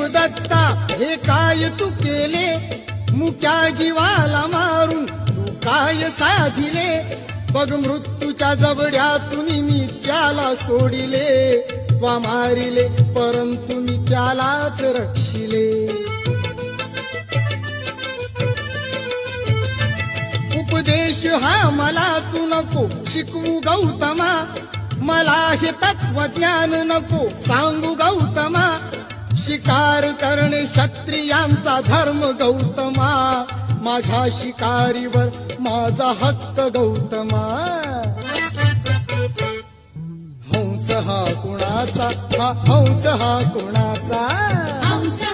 देवदत्ता हे काय तू केले, मुक्या जीवाला मारून तू काय साधिले. बघ मृत्यूच्या जबड्यातून मी त्याला सोडिले, त्वा मारिले परंतु मी त्यालाच रक्षिले. उपदेश हा मला तू नको शिकवू गौतमा, मला हे तत्वज्ञान नको सांगू गौतमा. शिकार करणे क्षत्रियांचा धर्म गौतमा, माझ्या शिकारीवर माझा हक्क गौतमा. हंस हा कुणाचा, हा हंस हा कुणाचा. हंस